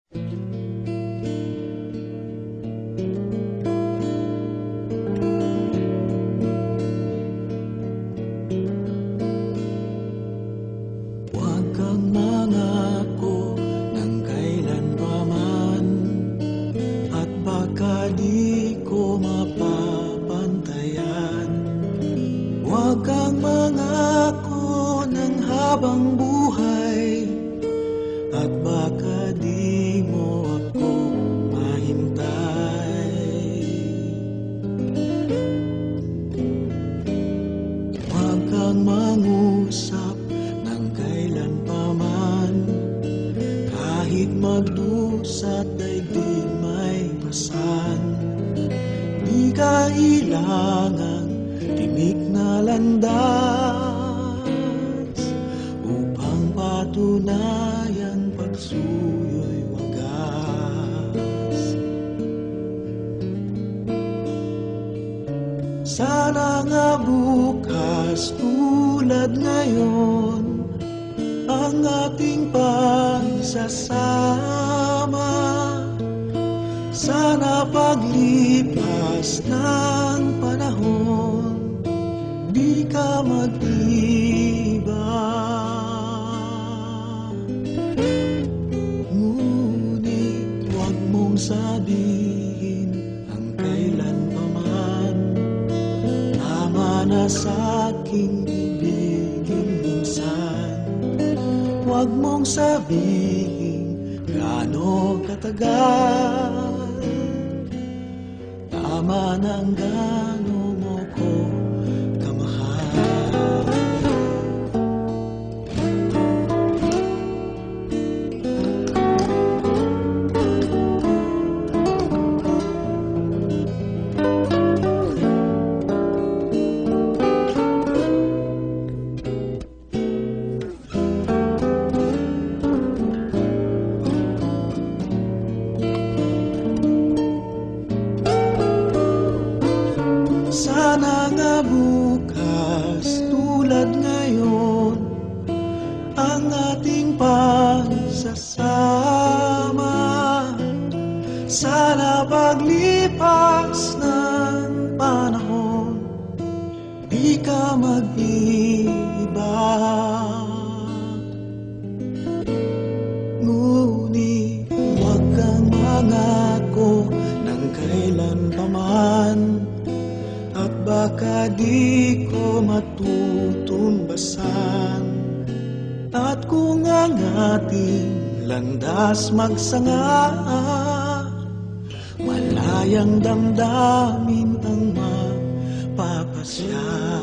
Huwag kang mangako ng kailanpaman, at baka di ko mapapantayan. Huwag kang mangako ng habang buhay, at baka di mo ako mahintay. Huwag kang mangusap ng kailanpaman, kahit magdusa't daigdig may pasan. Di kailangang tinik na landas upang patunayan pagsuyo'y wagas. Sana nga bukas tulad ngayon ang ating pagsasama. Sana paglipas ng panahon di ka mag-iba. Ngunit huwag mong sabihin ang kailanpaman, tama na sa'king ibigin minsan. Huwag mong sabihin gaano katagal, tama ng gaano mo ko kamahal. Sana nga bukas tulad ngayon ang ating pagsasama. Sana paglipas ng panahon di ka mag-iba. Ngunit huwag kang mangako ng kailanpaman, at baka di ko matutumbasan. At kung ang ating landas magsanga, malayang damdamin ang mapapasya.